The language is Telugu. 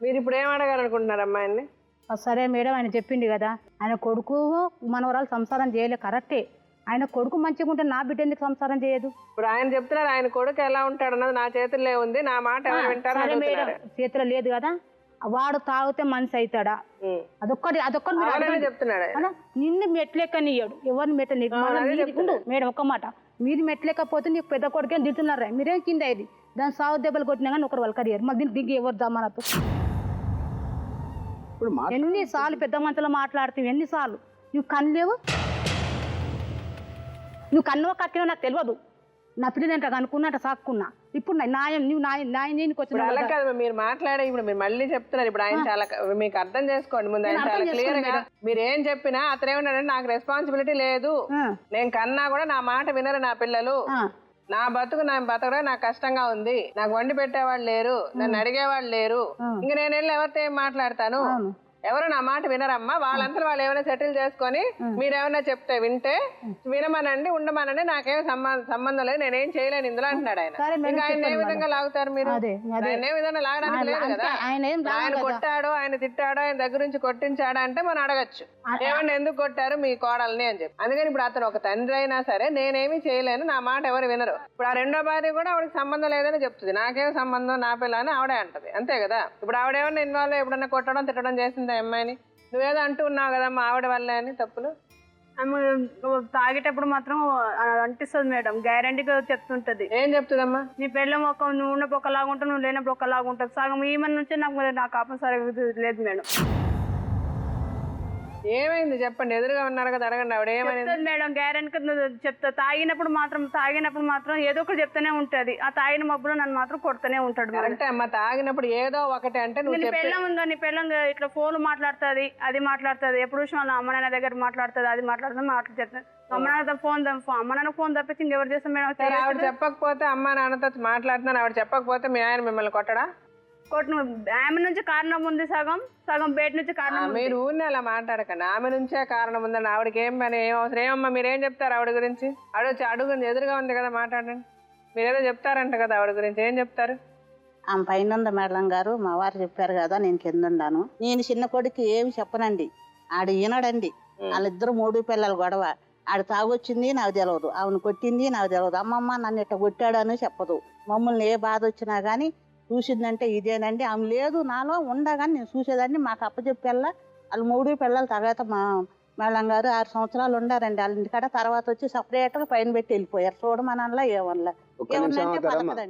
మీరు ఇప్పుడు ఏం అడగాలనుకుంటున్నారు అమ్మాయిని? సరే మేడం, ఆయన చెప్పింది కదా, ఆయన కొడుకు మనవరాలు సంసారం చేయలే, కరెక్టే. ఆయన కొడుకు మంచిగా ఉంటే నా బిడ్డ ఎందుకు సంసారం చేయదు? ఇప్పుడు ఆయన చెప్తున్నారు ఆయన కొడుకు ఎలా ఉంటాడు అన్నది నా చేతుల్లో ఉంది, నా మాట ఎవరు వింటారు? సరే మేడం, చేతిలో లేదు కదా. వాడు తాగితే మనిషి అవుతాడా? అదొక్కటి చెప్తున్నాడు. నిన్ను మెట్లెక్కనియ్యాడు, ఎవరిని మెట్ల మేడం. ఒక్క మాట, మీరు మెట్లెక్కపోతే నీకు పెద్ద కొడుకే దిగుతున్నారా? మీరేం కింద ఇది దాని సాగు దెబ్బలు కొట్టినా కానీ ఒకరు వాళ్ళకరియరు, మళ్ళీ దీనికి దిగి ఎవరు జమానతో? ఎన్నిసార్లు పెద్ద మంచలో మాట్లాడుతావు, ఎన్నిసార్లు? నువ్వు కనలేవు, నువ్వు కన్నో కక్కినో నాకు తెలియదు. నా పిల్లలంట అనుకున్నట్ట సాక్కున్నా. ఇప్పుడు న్యాయం నువ్వు న్యాయం నీకు వచ్చిన అలా కాదు మీరు మాట్లాడే. ఇప్పుడు మీరు మళ్ళీ చెప్తున్నారు. ఇప్పుడు ఆయన చాలా మీకు అర్థం చేసుకోండి ముందు. ఆయన చాలా క్లియర్ గా మీరు ఏం చెప్పినా అతను ఏమన్నాడంటే నాకు రెస్పాన్సిబిలిటీ లేదు, నేను కన్నా కూడా నా మాట వినరు నా పిల్లలు, నా బతకడా నాకు కష్టంగా ఉంది, నాకు వండి పెట్టేవాళ్ళు లేరు, నన్ను అడిగేవాళ్ళు లేరు, ఇంక నేను వెళ్ళి ఎవరితో ఏం మాట్లాడతాను? ఎవరు నా మాట వినరమ్మా, వాళ్ళంతా వాళ్ళు ఏమైనా సెటిల్ చేసుకొని మీరేమైనా చెప్తే వింటే వినమనండి, ఉండమనండి, నాకేం సంబంధం లేదు, నేనేం చేయలేను ఇందులో అంటున్నాడు ఆయన. ఇంకా ఆయన ఏ విధంగా లాగుతారు మీరు? ఆయన ఏ విధంగా లాగడానికి లేదు కదా. ఆయన కొట్టాడో ఆయన తిట్టాడో ఆయన దగ్గర నుంచి కొట్టించాడా అంటే మనం అడగచ్చు, ఏమన్నా ఎందుకు కొట్టారు మీ కోడల్ని అని చెప్పి. అందుకని ఇప్పుడు అతను ఒక తండ్రి అయినా సరే నేనేమి చేయలేను, నా మాట ఎవరు వినరు. ఇప్పుడు ఆ రెండో భార్య కూడా ఆవిడకి సంబంధం లేదని చెప్తుంది, నాకేం సంబంధం నా పిల్ల అని ఆవిడే అంటది, అంతే కదా. ఇప్పుడు ఆవిడేమన్నా ఇన్వాల్వ్ ఎప్పుడన్నా కొట్టడం తిట్టడం చేసింది అమ్మాయిని? నువ్వేదో అంటూ ఉన్నావు కదా మా ఆవిడ వల్ల అని తప్పులు. తాగేటప్పుడు మాత్రం అంటిస్తుంది మేడం, గ్యారంటీగా చెప్తుంటది. ఏం చెప్తుందమ్మా? నీ పెళ్ళం ఒక నువ్వు ఉన్నప్పుడు ఒకలాగా ఉంటావు, నువ్వు లేనప్పుడు ఒకలాగా ఉంటావు. సగం ఈమె నుంచే నాకు కాపం సరిగ్గా లేదు మేడం. ఏమైంది చెప్పండి, ఎదురుగా ఉన్నారు కదా, అడగండి. ఆవిడ ఏమైంది మేడం? గ్యారెంటీ చెప్తా. తాగినప్పుడు మాత్రం ఏదో ఒకటి చెప్తానే ఉంటది. ఆ తాగిన మబ్బులో నన్ను మాత్రం కొడుతూనే ఉంటాడు. అంటే అమ్మ తాగినప్పుడు ఏదో ఒకటి అంటే నీ పెళ్ళం ఉందో, నీ పెళ్ళం ఇట్లా ఫోన్ మాట్లాడుతుంది, అది మాట్లాడుతుంది, ఎప్పుడు వాళ్ళ అమ్మ నాన్న దగ్గర మాట్లాడుతుంది, అది మాట్లాడుతుంది. అమ్మ నాన్న అమ్మ నాన్న ఫోన్ తప్పించి ఇంకెవరు చేస్తాం మేడం? ఆవిడ చెప్పకపోతే అమ్మ నాన్నతో మాట్లాడుతున్నాను, ఆవిడ చెప్పకపోతే మీ ఆయన మిమ్మల్ని కొట్టడా? ఆమె నుంచి కారణం ఉంది, సగం బయట నుంచి కారణం. మీరు ఊరిని అలా మాట్లాడకండి, ఆమె నుంచే కారణం ఉందండి. ఆవిడకి ఏం పని, ఏం అవసరం? ఏమమ్మా మీరేం చెప్తారు ఆవిడ గురించి? అడుగు ఎదురుగా ఉంది కదా, మాట్లాడండి. మీరేదో చెప్తారంట కదా ఆవిడ గురించి, ఏం చెప్తారు? ఆమె పైన మేడం గారు మా వారు చెప్పారు కదా, నేను కింద ఉన్నాను. నేను చిన్న కొడుకు ఏమి చెప్పనండి, ఆడు ఈనాడండి. వాళ్ళిద్దరు 3 పిల్లలు గొడవ. ఆడు తాగొచ్చింది నాకు తెలియదు, ఆమెను కొట్టింది నాకు తెలియదు. అమ్మమ్మ నన్ను ఇట్లా కొట్టాడు అని చెప్పదు. మమ్మల్ని ఏ బాధ వచ్చినా కానీ చూసిందంటే ఇదేనండి. ఆమె లేదు నాలో ఉండగాని నేను చూసేదాన్ని. మాకు అప్పచెప్పెల్లా వాళ్ళు 3 పిల్లలు తర్వాత మా మేడం గారు 6 సంవత్సరాలు ఉండారండి వాళ్ళ ఇంటికాడ. తర్వాత వచ్చి సపరేట్గా పైన పెట్టి వెళ్ళిపోయారు. చూడమనల్లా ఏమన్నా ఏమన్నా పలకదండి.